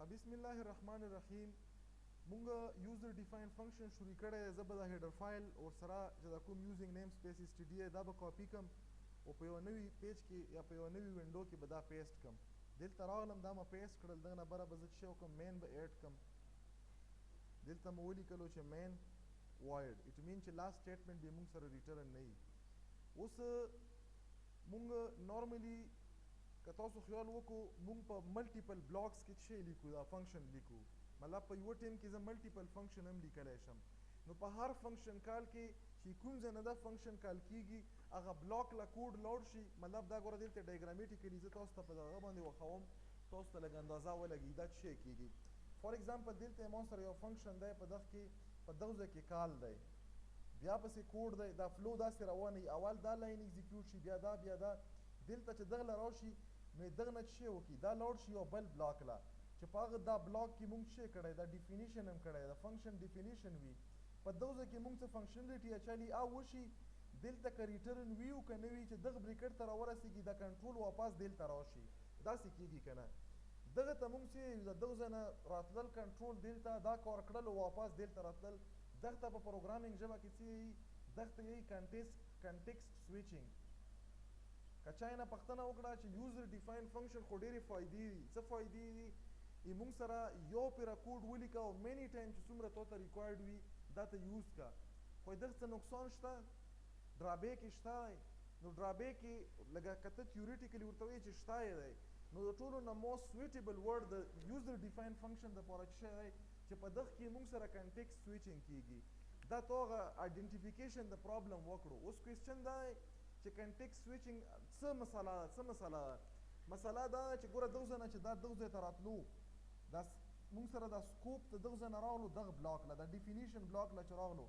بسم الله الرحمن الرحیم مونږ یوزر ډیفاین فنکشن شروع کړی زه به د هیډر فایل ورسره چې د کوم یوزینګ نیم سپیس اس ټي ډي دا به کاپي کړم او په یوه نوي پیج کې یا په یوه نوي وینډو کې به دا پیسټ کړم دلته راغلم دا مې پیسټ کړل دغه نه بره به زه څه شی وکړم مین به ایډ کړم دلته مې ولیکلو چې مین وایډ اټ مین چې لاست سټیټمنټ به مونږ سره ریټرن نه وي اوس مونږ نارملی که تاسو خیال وکړو مونږ په ملټیپل بلاکس کې څه لیکو دا فنکشن لیکو مطلب په یوه ټیم کې زه ملټیپل فنکشن هم لیکلی شم نو په هر فنکشن کال کې چې کوم ځای نه دا فنکشن کال کیږي هغه بلاک له کوډ لوډ شي مطلب دا ګوره دلته ډایګرامیټیکلي زه تاسو ته په دغه باندې وښوم تاسو ته لږ اندازه ولګي دا څه شی کیږي فار ایگزامپل دلته ما سره یو فنکشن دی په دغه کې په دغه ځای کې کال دی بیا پسې کوډ دی دا فلو داسې روان وي اول دا لاین ایگزیکیوټ شي بیا دا دلته چې دغه له راشي نو دغه نه څه وکړي دا لوډ شي یو بل بلاک له چې په هغه دا بلاک کې مونږ څه کړی دا ډیفینیشن هم کړی دا فنکشن ډیفینیشن وي په دغه ځای کې مونږ څه فنکشنلیټي اچولي او وشي دلته که ریټرن وي او که نه وي چې دغه بریکټ ته راورسېږي دا کنټرول واپس دلته راشي داسې کېږي که نه دغه ته مونږ چې د دغه ځای نه راتلل کنټرول دلته دا کار کړل او واپس دلته راتلل دغه ته په پروګرامینګ ژبه کې څه یي دغه ته یي کنټیکسټ سویچینګ که چا یې نه پوښتنه وکړه چې یوزر ډیفاین فنکشن خو ډېرې فایدې دي څه فایدې دي موږ سره یو پیره کوډ ولیکه او مینی ټایم چې څومره تا ته ریکوایرډ وي دا ته یوز که خو دغه څه نقصان شته ډرابیک یې شته دی نو ډرابیک یې لږه که ته تیوریټیکلي ورته وایې چې شته یې دی نو د ټولو نه موست سویټیبل ورډ د یوزر ډیفاین فنکشن دپاره څه شی دی چې په دغه کې موږ سره کنټیکسټ سویچینګ کیږي دا تو هغه آیډنټیفیکیشن د پرابلم وکړو اوس کوېسچن دا دی چې کنټیکسټ سویچینګ څه مسله ده مسله دا ده چې ګوره دغه ځای نه چې دا دغه ځای ته راتلو دا مونږ سره دا سکوپ ته دغه ځای نه راغلو دغه بلاک له دا ډیفینیشن بلاک له چې راغلو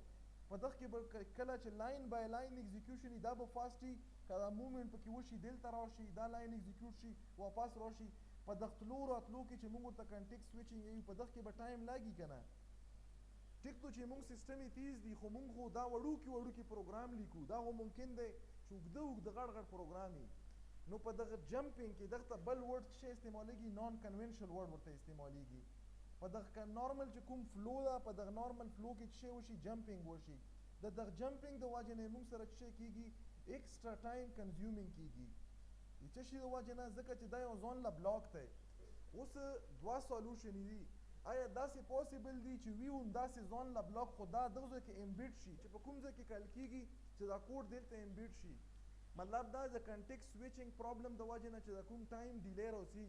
په دغه کې به کله چې لاین بای لاین ایگزیکیوشن دا به فاسټ وي که دا مومنټ پکې وشي دلته راشي دا لاین ایگزیکیوټ شي واپس راشي په دغه تلو راتلو کې چې مونږ ورته کنټیکسټ سویچینګ وایو په دغه کې به ټایم لاګي که نه ټیک تو چې مونږ سیسټم یې تیز دي خو مونږ خو دا وړوکي پروګرام لیکو دا خو ممکن دی چې اوږده غټ پروګرام وي نو په دغه جمپینګ کې دغه ته بل ورډ څه استعمالیږي نان کنونشنل ورډ ورته استعمالیږي په دغه نارمل چې کوم فلو ده په دغه نارمل فلو کې څه وشي جمپینګ وشي د دغه جمپینګ د وجې نه موږ سره څه کیږي ایکسټرا ټایم کنزیومینګ کیږي د څه شي د وجې نه ځکه چې دا یو ځون له بلاک دی اوس دوه سولوشن دي آیا داسې پوسیبل دي چې وي هم داسې ځون له بلاک خو دا دغه ځای کې امبیډ شي چې په کوم ځای کې کال کیږي چې دا کوډ دلته امبیډ شي مطلب دا د کنټیکسټ سویچینګ پرابلم د وجې نه چې د کوم ټایم ډیلی راځي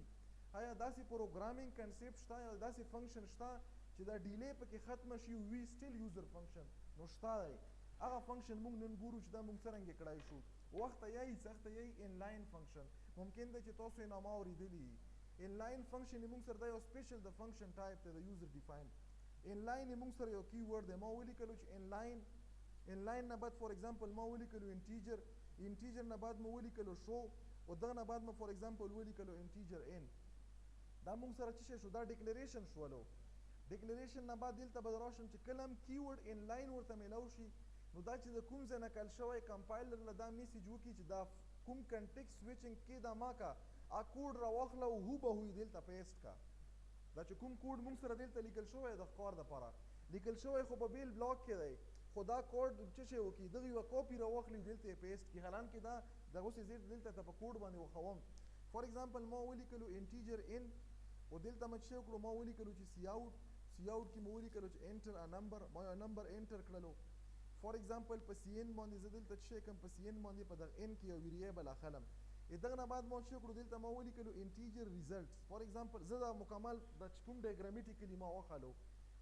آیا داسې پروګرامینګ کنسپټ شته یا داسې فنکشن شته چې دا ډیلی پکې ختمه شي وي سټیل یوزر فنکشن نو شته دی هغه فنکشن موږ نن ګورو چې دا موږ څرنګه کړای شو وخته یی سخته یی انلاین فنکشن ممکن دی چې تاسو یې نامه اورېدلي انلاین فنکشن موږ سره دا یو سپیشل د فنکشن ټایپ دی د یوزر ډیفاین انلاین موږ سره یو کی ورډ دی ما ولیکلو چې انلاین نه بعد فور ایگزامپل ما ولیکلو انټیجر نه بعد مو ولیکلو شو او دغه نه بعد مو فور ایگزامپل ولیکلو انټیجر ان دا موږ سره څه شو دا ډیکلریشن شولو ډیکلریشن نه بعد دلته به راشم چې کله هم کی ورډ انلاین ورته میلاو شي نو دا چې د کوم ځای نقل شوی کمپایلر له دا میسیج وکړي چې دا کوم کنټیکسټ سویچینګ کې دا ما کا ا کوډ راواخله او هوبهو یې دلته پیسټ کا دا چې کوم کوډ موږ سره دلته لیکل شوی د ښکار دپاره لیکل شوی خو په بیل بلاک کې دی خو دا کوډ څه شی وکړي دغه یوه کاپي راواخلي دلته یې پیسټ کړي حالانکې دا دغه اوس یې زه دلته ته په کوډ باندې وښوم فار ایگزامپل ما ولیکلو انټیجر ان او دلته ما څه وکړو ما ولیکلو چې سی آوټ کې مو ولیکلو چې انټر ا نمبر ما یو نمبر انټر کړلو فار ایگزامپل په سی ان باندې زه دلته څه کوم په سی ان باندې په دغه ان کې یو ویریبل اخلم دغه نه بعد ما څه وکړو دلته ما ولیکلو انټیجر ریزلټس فار ایگزامپل زه دا مکمل د کوم ډایګرامیټیکلي ما وخلو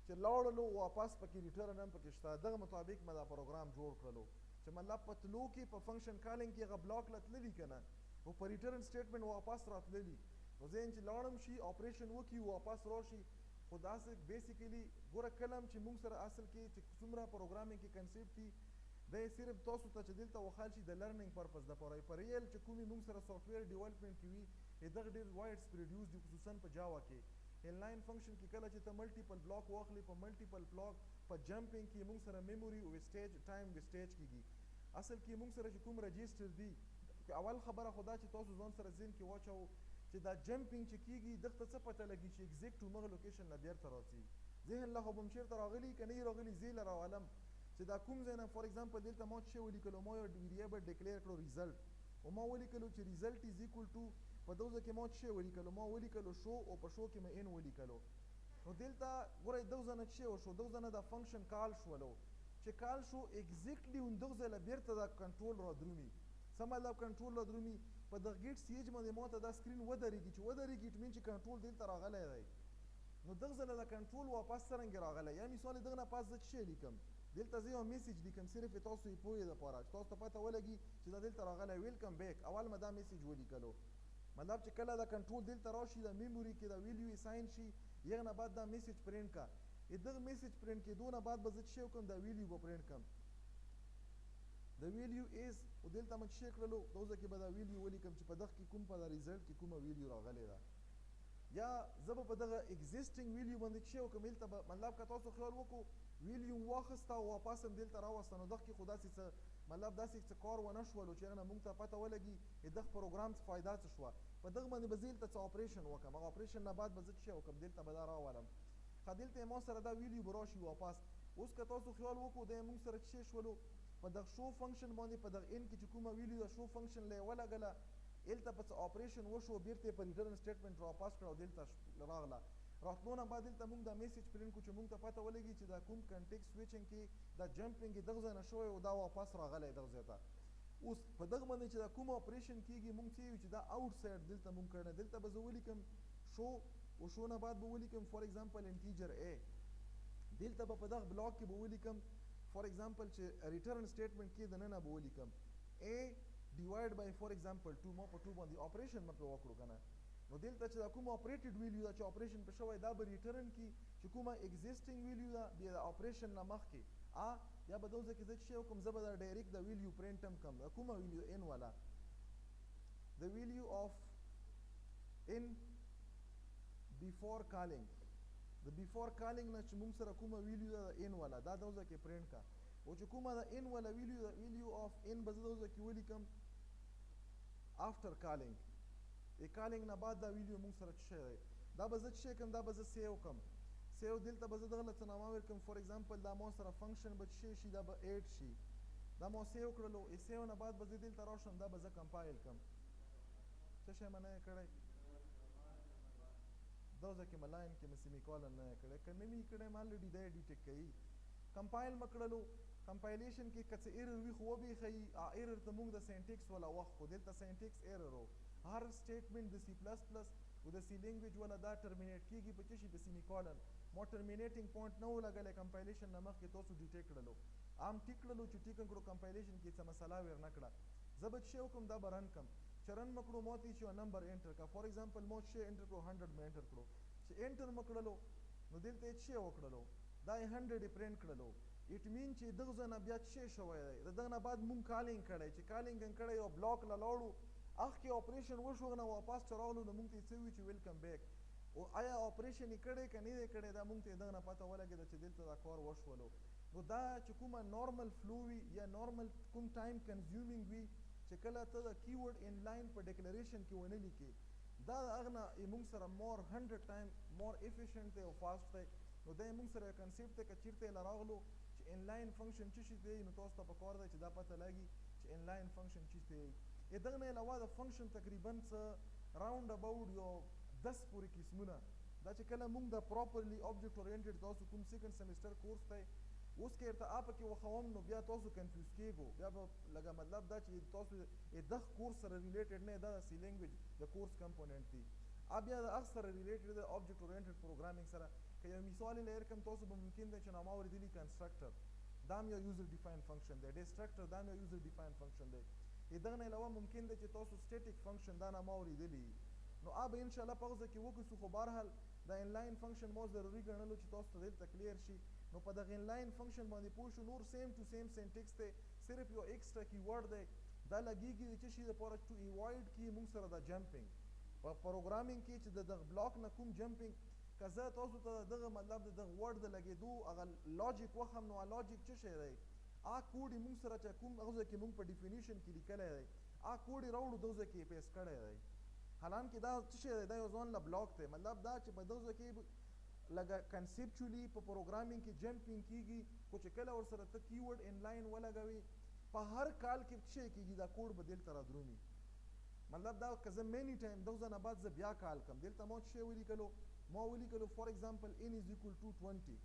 چې لاړلو واپس پکې ریټرن هم پکې شته دغه مطابق ما دا پروګرام جوړ کړلو چې مطلب په تلو کې په فنکشن کالینګ کې هغه بلاک له تللي که نه او په ریټرن سټیټمنټ واپس راتللي نو زه چې لاړم شي اپریشن وکړي واپس راشي خو داسې بیسیکلي ګوره کله هم چې موږ سره اصل کې چې څومره پروګرامینګ کې کنسپټ دي دا یې صرف تاسو ته چې دلته وښال شي د لرنینګ پرپز دپاره په ریل چې کومې موږ سره سافټویر ډیولپمنټ کې وي دغه ډېر وایډ سپریډ یوز دي خصوصا په جاوا کې انلاین فنکشن کې کله چې ته ملټیپل بلاک واخلې په ملټیپل بلاک په جمپینګ کې موږ سره میموري ویسټیج ټایم ویسټیج کېږي اصل کې موږ سره چې کوم رجسټر دي اول خبره خو دا چې تاسو ځان سره ذهن کې واچوو چې دا جمپینګ چې کیږي دغه ته څه پته لګي چې ایگزیکټ همغه لوکیشن نه بیرته راځي ذهن له خو به م چېرته راغلي که نه یې راغلي زه یې له راولم چې دا کوم ځای نه فار ایگزامپل دلته ما څه ولیکلو ما یو ویریبل ډیکلیئر کړو ریزلټ او ما ولیکلو چې ریزلټ از ایکول ټو په دغه ځای کې ما څه ولیکلو ما ولیکلو شو او په شو کې مې ان ولیکلو نو دلته ګورئ دغه ځای نه څه وشو دغه ځای نه دا فنکشن کال شولو چې کال شو ایگزیکټلی همدغه ځای له بیرته دا کنټرول را درومي څه مطلب کنټرول را درومي په دغه ګیټ سیج باندې ما ته دا سکرین ودرېږي چې ودرېږي اټ مین چې کنټرول دلته راغلی دی نو دغه ځای دا کنټرول واپس څرنګه راغلی یا مثال دغه نه پاس زه څه لیکم دلته زه یو میسیج لیکم صرف تاسو یې پوهې دپاره چې تاسو ته پته ولګي چې دا دلته راغلی ویلکم بیک اول مې دا میسیج ولیکلو مطلب چې کله دا کنټرول دلته راشي دا میموري کې دا ویلیو یې ساین شي یغه نه بعد دا میسیج پرینټ کا دغه میسیج پرینټ کېدو نه بعد به زه څه وکړم دا ویلیو به پرینټ کړم د ویلیو ایز او دلته مې څه کړلو دغه کې به دا ویلیو ولیکم چې په دغه کې کوم په دا ریزلټ کې کومه ویلیو راغلی ده یا زه به په دغه ایگزیسټینګ ویلیو باندې څه وکړم دلته به مطلب که تاسو خیال وکړو ویلیو واخیسته او واپس هم دلته راوسته نو دغه کې خو داسې څه مطلب داسې څه کار ونه شولو چې هغه نه موږ ته پته ولګي دغه پروګرام څه فایده څه شوه په دغه باندې به زه دلته څه اپریشن وکړم هغه اپریشن نه بعد به زه څه وکړم دلته به دا راولم ښه دلته یې ما سره دا ویلیو به راشي واپس اوس که تاسو خیال وکړو دا یې موږ سره څه شولو په دغه شو فنکشن باندې په دغه ان کې چې کومه ویلیو د شو فنکشن له یې ولګله دلته په څه اپریشن وشو بیرته یې په ریټرن سټیټمنټ راپاس کړه او دلته راغله راتلو نه بعد دلته موږ دا میسیج پرینټ کړو چې موږ ته پته ولګي چې دا کوم کنټیکس سویچنګ کې دا جمپینګ یې دغه ځای نه شوی او دا واپس راغلی دغه ځای ته اوس په دغه باندې چې دا کوم اپریشن کېږي موږ څه چې دا آوټ سایډ دلته موږ کړی دلته به زه ولیکم شو او شو نه بعد به ولیکم فار ایگزامپل انټیجر ا دلته به په دغه بلاک کې به ولیکم فار ایگزامپل چې ریټرن سټیټمنټ کې دننه به ولیکم ا ډیوایډ بای فار ایگزامپل 2 ما په 2 باندې اپریشن مې په وکړو کنه نو دلته چې دا کوم اپریټډ ویلیو دا چې اپریشن په شوی دا به ریټرن کی چې کومه ایگزیسټینګ ویلیو دا بیا د اپریشن نه مخکې یا به دغه کې زه څه وکړم زه به دا ډایرکټ د ویلیو پرینټ هم کړم دا کومه ویلیو ان والا د ویلیو اف ان بیفور کالینګ د بیفور کالینګ نه چې موږ سره کومه ویلیو دا ان والا دا دغه کې پرینټ کا او چې کومه دا ان والا ویلیو اف ان به زه دغه کې ولیکم after calling کالینګ نه بعد دا ویلیو موږ سره څه دی دا به زه څه کوم دا به زه سیو کوم سیو دلته به زه دغه څه نامه ورکړم فار ایگزامپل دا ما سره فنکشن به څه شي دا به 8 شي دا ما سیو کړلو سیو نه بعد به زه دلته راشم دا به زه کمپایل کړم څه شی مې نه کړی دغه کې ملاین کې مې سیمیکولن نه کړی که نه مې کړی ما الریډي دا ډیټیک کوي کمپایل مې کړلو کمپایلیشن کې که څه ایرر وي خو وبېښي ایرر ته موږ د سینټیکس والا وخت خو دلته سینټیکس ایرر و هر سټیټمنټ د سی پلس پلس او د سی لینګویج والا دا ټرمینیټ کېږي په څه شي په سیمیکولن ما ټرمینیټینګ پوینټ نه و لګلی کمپایلیشن نه مخکې تاسو ډیټیک کړلو عام ټیک کړلو چې ټیک کړو کمپایلیشن کې څه مسله ور نه کړه زه به څه وکړم دا به رن کړم چې رن مې کړو ما ته چې یو نمبر انټر کړه فار ایگزامپل ما څه انټر کړو 100 مې انټر کړو چې انټر مې کړلو نو دلته یې څه وکړلو دا یې 100 یې پرینټ کړلو اټ مین چې دغه ځای نه بیا څه شوی دی د دغه نه بعد مونږ کالینګ کړی چې کالینګ یې کړی یو بلاک له لاړو اخ کې اپریشن وشو نه واپس چې راغلو نو مونږ ته یې څه وي چې ویلکم بیک او آیا اپریشن یې کړی که نه دی کړی دا مونږ ته دغه نه پته ولګېده چې دلته دا کار وشولو نو دا چې کومه نارمل فلو وي یا نارمل کوم ټایم کنزیومینګ وي چې کله ته د کیورډ ان لاین په ډیکلریشن کې ونه لیکې دا د هغه نه مونږ سره مور 100 ټایم مور افیشینټ دی او فاسټ دی نو دا مونږ سره کنسیپټ دی که چېرته یې راغلو چې انلاین فنکشن څه شي دی نو تاسو ته پکار دی چې دا پته لګي چې انلاین فنکشن څه دی دغه نه علاوه د فنکشن تقریبا څه راوند اباوټ یو 10 پورې قسمونه دا چې کله موږ د پراپرلی آبجیکټ اورینټډ تاسو کوم سیکنډ سیمسټر کورس دی اوس کې ارته اپ کې وخوم نو بیا تاسو کنفیوز کېږو بیا به لګه مطلب دا چې تاسو دغه کورس سره ریلیټډ نه دا سی لینګویج د کورس کمپوننټ دی بیا د هغه سره ریلیټډ د آبجیکټ اورینټډ پروګرامینګ سره که یو مثال یې لرکم تاسو به ممکن دی چې نامه اوریدلي کنسټرکټر دا هم یو یوزر ډیفاین فنکشن دی ډسټرکټر دا هم یو یوزر ډیفاین فنکشن دی دغه نه علاوه ممکن دی چې تاسو سټیټیک فنکشن دا نامه اوریدلي نو به ان شاء الله په ځکه کې وکړو خو بهرحال د انلاین فنکشن مو ضروري ګڼلو چې تاسو ته دلته کلیر شي نو په دغه انلاین فنکشن باندې پوه شو نور سیم ټو سیم سینټیکس دی صرف یو ایکسټرا کیورډ دی دا لګیږي د څه شي لپاره ټو ایوایډ کی موږ سره د جمپینګ په پروګرامینګ کې چې دغه بلاک نه کوم جمپینګ که زه تاسو ته دغه مطلب دغه ورډ د لګېدو هغه لاجیک وخم نو لاجیک څه شی دی کوډ موږ سره چې کوم هغه کې موږ په ډیفینیشن کې لیکلی دی کوډ راوړو دغه کې پیس کړی دی حالانکه دا څه شی دی دا یو ځان له بلاک دی مطلب دا چې په دغه کې لکه کنسپچولی په پروګرامینګ کې جمپینګ کیږي خو چې کله ورسره ته کیورډ انلاین ولګوي په هر کال کې څه شی کیږي دا کوډ به دلته رادرومي مطلب دا که زه مینی ټایم دغه نه بعد زه بیا کال کم دلته ما څه شی ولیکلو ما ولیکلو فار ایگزامپل n is equal to 20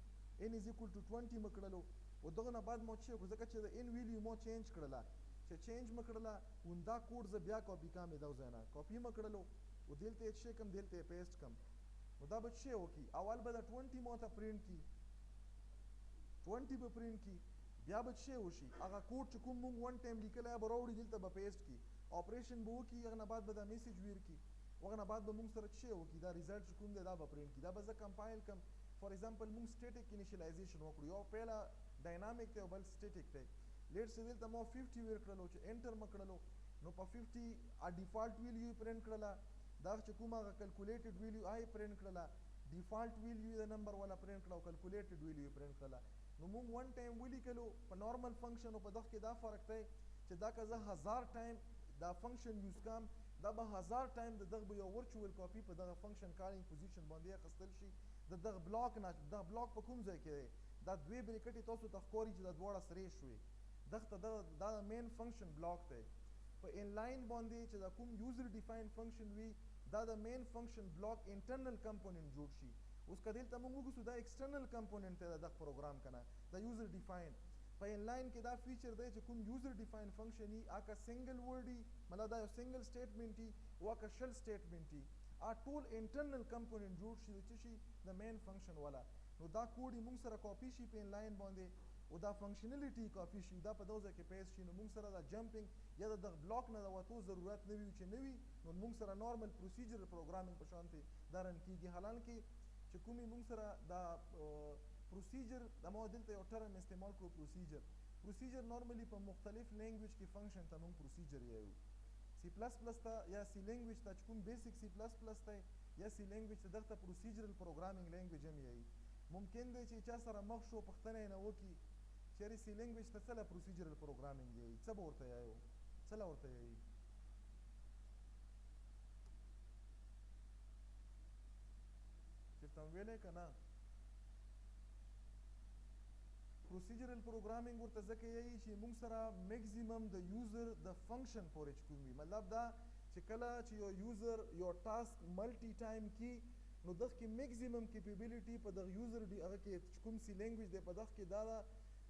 n is equal to 20 مکړلو او دغه نه بعد ما څه وکړو ځکه چې د n ویلیو ما چینج کړله چې چینج مکړله وندا کوډ زه بیا کاپی کام دغه ځای نه کاپی مکړلو او دلته څه کم دلته پیسټ کم نو دا به څه وکړي اول به د 20 ما ته پرینټ کی 20 به پرینټ کی بیا به څه وشي هغه کوډ چې کوم مونږ ون ټایم لیکلی به راوړي دلته به پیسټ کی آپریشن به وکړي هغه نه بعد به دا میسیج ویر کی هغه نه بعد به مونږ سره څه وکړي دا ریزلټ چې کوم دی دا به پرینټ کی دا به زه کمپایل کم فار ایگزامپل مونږ سټیټیک انیشیلایزیشن وکړو یو پهلا ډاینامیک دی او بل سټیټیک دی لیټ سې دلته ما 50 ویر کړلو چې انټر مکړلو نو په 50 ا ډیفالت ویلیو پرینټ کړله دا چې کوم هغه کیلکولیټډ ویلیو آی پرینټ کړله ډیفالت ویلیو د نمبر والا پرینټ کړه او کیلکولیټډ ویلیو پرینټ کړله نو مونږ ون ټایم ولیکلو په نارمل فنکشن او په دغه کې دا فرق دی چې دا که زه 1000 ټایم دا فنکشن یوز کم دا به 1000 ټایم د دغه یو ورچوال کاپی په دغه فنکشن کالینګ پوزیشن باندې اخیستل شي د دغه بلاک نه دغه بلاک په کوم ځای کې دی دا دوی بریکټې تاسو ته ښکاري چې دا دواړه سرې شوې دغه دا مین فنکشن بلاک دی په انلاین باندې چې دا کوم یوزر ډیفاین فنکشن وي دا د مین فنکشن بلاک انټرنل کمپوننت جوړ شي اوس که دلته موږ وګورو دا ایکسټرنل کمپوننت دی دغه پروګرام کنه دا یوزر ډیفاین په انلاین کې دا فیچر دی چې کوم یوزر ډیفاین فنکشن ای اکه سنگل ورډ ای مطلب دا یو سنگل سټیټمنټ ای او اکه شل سټیټمنټ ای ټول انټرنل کمپوننت جوړ شي چې شي د مین فنکشن والا نو دا کوډ موږ سره کاپی شي په انلاین باندې او دا فنکشنالټي کاپی شي دا په دوزه کې پیس شي نو موږ سره دا جمپینګ یا د بلاک نه د وتو ضرورت نه وي چې نه وي نو موږ سره نارمل پروسیجر پروګرامینګ په شانتي دا رن کیږي حالانکه چې کومي موږ سره دا پروسیجر د ما دلته یو ټرم استعمال کړو پروسیجر نارملی په مختلف لینګویج کې فنکشن ته موږ پروسیجر یو سی پلس پلس ته یا سی لینګویج ته کوم بیسیک سی پلس پلس ته یا سی لینګویج ته دغه پروسیجرل پروګرامینګ لینګویج هم یی ممکن دی چې چا سره مخ شو پښتنه نه وکی چیرې سی لینګویج ته څه پروسیجرل پروګرامینګ یی څه ورته یو څه ورته یی چې تم ویلې کنه پروسیجرل پروګرامینګ ورته ځکه یی چې موږ سره میکسیمم د یوزر د فنکشن پورې کومي مطلب دا چې کله چې یو یوزر یو ټاسک ملټي ټایم کی نو دغه کې میکسیمم کیپیبلیټي په دغه یوزر دی هغه کې کوم سی لینګویج دی په دغه کې دا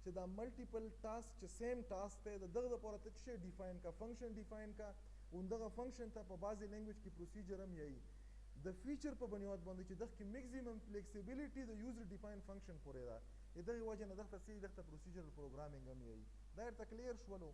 چې دا ملټیپل ټاسک چې سیم ټاسک دی دغه لپاره ته څه ډیفاین کا فنکشن ډیفاین کا اندغه فنکشن ته په بعضی لینګویج کې پروسیجر هم یی د فیچر په بنیاد باندې چې دغه کې میکسیمم فلیکسیبিলিټي د یوزر ډیفاین فنکشن پورې ده دغه وجه نه دغه سی دغه پروسیجرل پروګرامینګ هم یی دا ته کلیر شولو